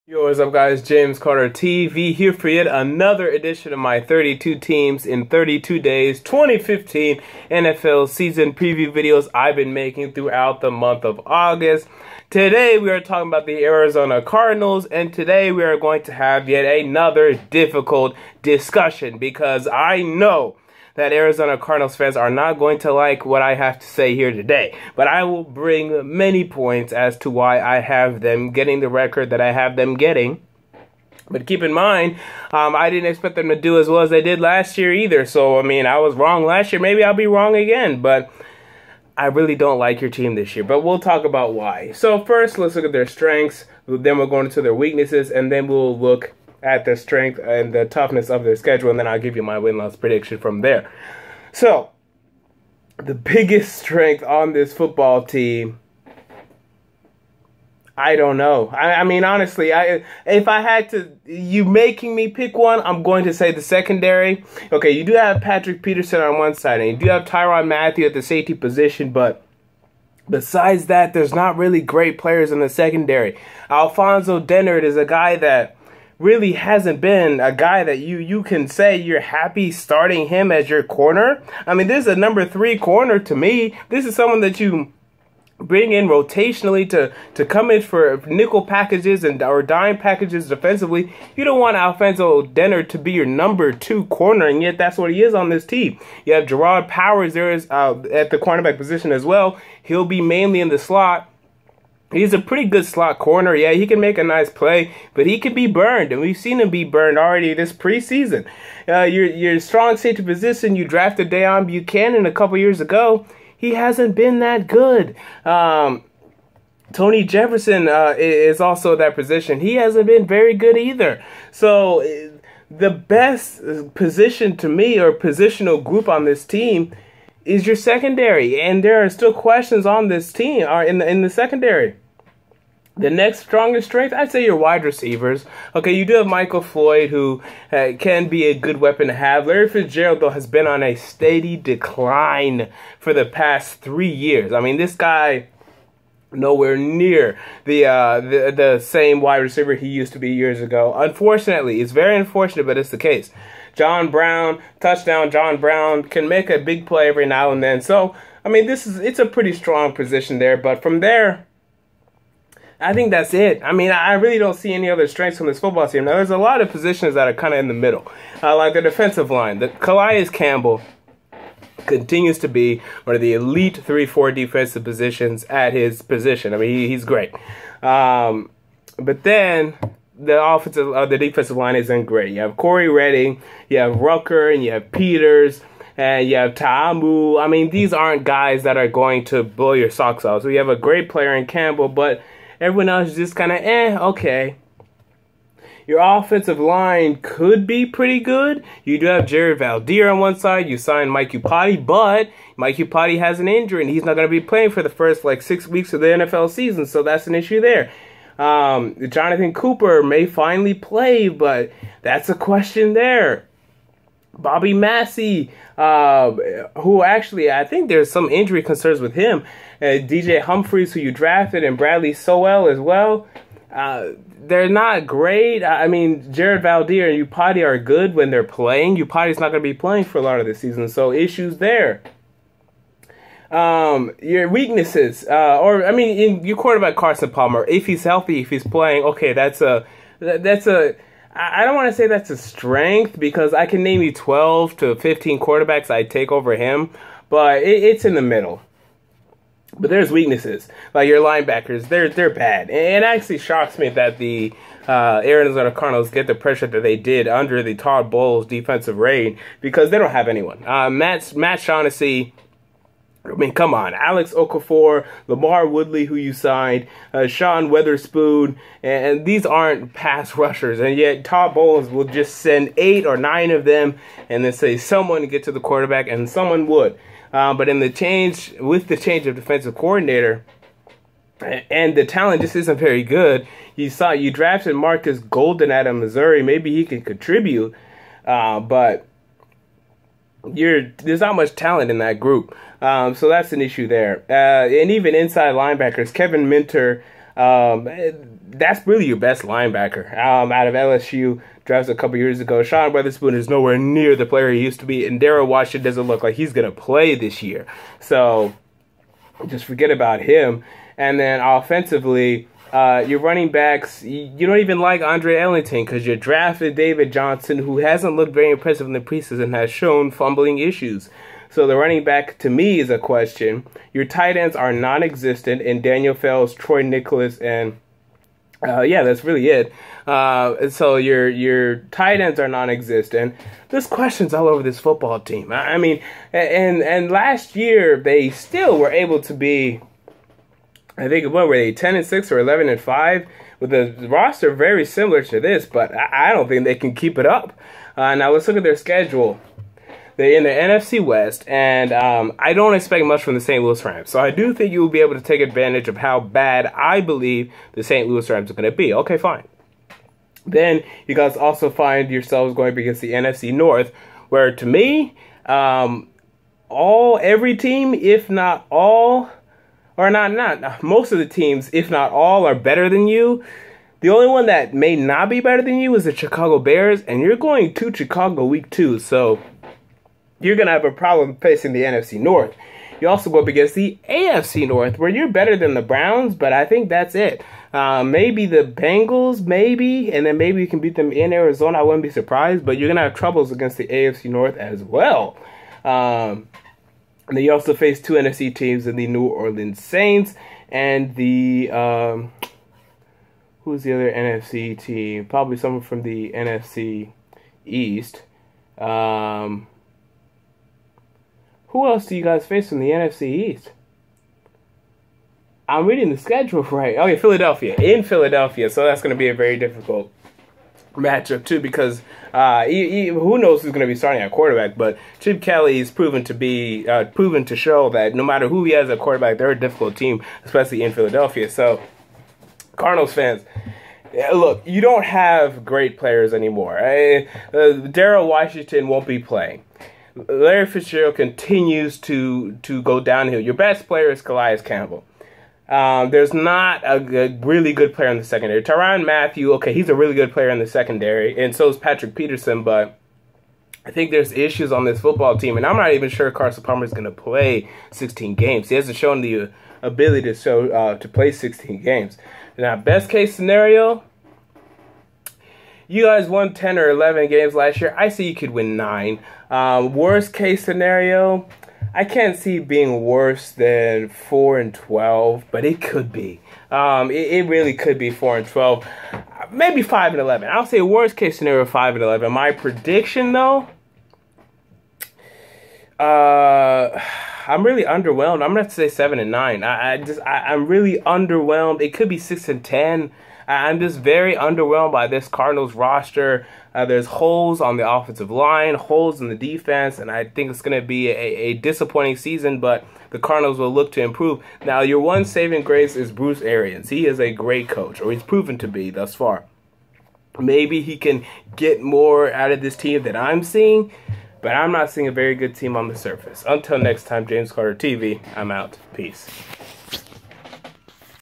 Yo, what's up guys, James Carter TV here for yet another edition of my 32 teams in 32 days 2015 NFL season preview videos I've been making throughout the month of August. Today we are talking about the Arizona Cardinals, and today we are going to have yet another difficult discussion because I know that Arizona Cardinals fans are not going to like what I have to say here today. But I will bring many points as to why I have them getting the record that I have them getting. But keep in mind, I didn't expect them to do as well as they did last year either. So, I mean, I was wrong last year. Maybe I'll be wrong again. But I really don't like your team this year. But we'll talk about why. So, first, let's look at their strengths. Then we'll go into their weaknesses. And then we'll look at the strength and the toughness of their schedule, and then I'll give you my win-loss prediction from there. So, the biggest strength on this football team, I don't know. I mean, honestly, if I had to, you making me pick one, I'm going to say the secondary. Okay, you do have Patrick Peterson on one side, and you do have Tyrann Mathieu at the safety position, but besides that, there's not really great players in the secondary. Alfonso Dennard is a guy that really hasn't been a guy that you can say you're happy starting him as your corner. I mean, this is a number 3 corner to me. This is someone that you bring in rotationally to come in for nickel packages or dime packages defensively. You don't want Alfonso Dennard to be your number 2 corner, and yet that's what he is on this team. You have Gerard Powers there is at the cornerback position as well. He'll be mainly in the slot. He's a pretty good slot corner. Yeah, he can make a nice play, but he can be burned, and we've seen him be burned already this preseason. Your strong safety position, you drafted Deon Buchanan a couple years ago. He hasn't been that good. Tony Jefferson is also that position. He hasn't been very good either. So the best position to me, or positional group on this team, is your secondary, and there are still questions on this team in the secondary. The next strongest strength, I'd say your wide receivers. Okay, you do have Michael Floyd, who can be a good weapon to have. Larry Fitzgerald, though, has been on a steady decline for the past 3 years. I mean, this guy nowhere near the same wide receiver he used to be years ago. Unfortunately, it's very unfortunate, but it's the case. John Brown, touchdown, John Brown can make a big play every now and then. So, I mean, it's a pretty strong position there. But from there, I think that's it. I mean, I really don't see any other strengths from this football team. Now, there's a lot of positions that are kind of in the middle. Like the defensive line. The Calais Campbell continues to be one of the elite 3-4 defensive positions at his position. I mean, he's great. But then the defensive line isn't great. You have Corey Redding, you have Rucker, and you have Peters, and you have Ta'amu. I mean, these aren't guys that are going to blow your socks off. So you have a great player in Campbell, but everyone else is just kind of, okay. Your offensive line could be pretty good. You do have Jared Valdir on one side. You signed Mike Iupati, but Mike Iupati has an injury, and he's not going to be playing for the first, 6 weeks of the NFL season, so that's an issue there. Jonathan Cooper may finally play, but that's a question there. Bobby Massey, who actually, I think there's some injury concerns with him. DJ Humphries, who you drafted, and Bradley Sowell as well. They're not great. I mean, Jared Valdir and Iupati are good when they're playing. Iupati's not going to be playing for a lot of the season, so issues there. Your weaknesses, in your quarterback Carson Palmer, if he's healthy, if he's playing, okay, I don't want to say that's a strength, because I can name you 12 to 15 quarterbacks I'd take over him, but it's in the middle. But there's weaknesses, like your linebackers, they're bad. And it actually shocks me that the Arizona Cardinals get the pressure that they did under the Todd Bowles defensive reign, because they don't have anyone. Matt Shaughnessy, I mean, come on. Alex Okafor, Lamar Woodley, who you signed, Sean Weatherspoon, and these aren't pass rushers. And yet Todd Bowles will just send 8 or 9 of them and then say someone to get to the quarterback, and someone would. But with the change of defensive coordinator, and the talent just isn't very good. You drafted Marcus Golden out of Missouri. Maybe he can contribute, but there's not much talent in that group. So that's an issue there. And even inside linebackers, Kevin Minter That's really your best linebacker. Out of LSU, drafted a couple years ago. Sean Weatherspoon is nowhere near the player he used to be, and Darrell Washington doesn't look like he's going to play this year. So just forget about him. And then offensively, your running backs, you don't even like Andre Ellington because you drafted David Johnson, who hasn't looked very impressive in the preseason and has shown fumbling issues. So the running back, to me, is a question. Your tight ends are non-existent in Daniel Fells, Troy Nicholas, and that's really it. So your tight ends are non-existent. There's questions all over this football team. I mean, and last year they still were able to be, I think, what were they, 10-6 or 11-5, with a roster very similar to this, but I don't think they can keep it up. Now let's look at their schedule. They're in the NFC West, and I don't expect much from the St. Louis Rams. So I do think you will be able to take advantage of how bad I believe the St. Louis Rams are going to be. Okay, fine. Then you guys also find yourselves going against the NFC North, where to me, every team, if not all, or not most of the teams, if not all, are better than you. The only one that may not be better than you is the Chicago Bears, and you're going to Chicago week 2, so you're going to have a problem facing the NFC North. You also go up against the AFC North, where you're better than the Browns, but I think that's it. Maybe the Bengals, maybe, and then maybe you can beat them in Arizona. I wouldn't be surprised, but you're going to have troubles against the AFC North as well. And then you also face 2 NFC teams in the New Orleans Saints and the, who's the other NFC team? Probably someone from the NFC East. Who else do you guys face from the NFC East? I'm reading the schedule right. Okay, Philadelphia. In Philadelphia. So that's going to be a very difficult matchup, too, because who knows who's going to be starting at quarterback. But Chip Kelly's proven to show that no matter who he has at quarterback, they're a difficult team, especially in Philadelphia. So, Cardinals fans, look, you don't have great players anymore. Darrell Washington won't be playing. Larry Fitzgerald continues to go downhill. Your best player is Calais Campbell. There's not a really good player in the secondary. Tyrann Mathieu, okay, he's a really good player in the secondary, and so is Patrick Peterson, but I think there's issues on this football team, and I'm not even sure Carson Palmer is going to play 16 games. He hasn't shown the ability to play 16 games. Now, best case scenario, you guys won 10 or 11 games last year. I see you could win 9. Worst case scenario, I can't see it being worse than 4-12, but it could be. It really could be 4-12. Maybe 5-11. I'll say worst case scenario 5-11. My prediction, though, I'm really underwhelmed. I'm gonna have to say 7-9. I'm really underwhelmed. It could be 6-10. I'm just very underwhelmed by this Cardinals roster. There's holes on the offensive line, holes in the defense, and I think it's going to be a disappointing season, but the Cardinals will look to improve. Now, your one saving grace is Bruce Arians. He is a great coach, or he's proven to be thus far. Maybe he can get more out of this team than I'm seeing, but I'm not seeing a very good team on the surface. Until next time, James Carter TV, I'm out. Peace.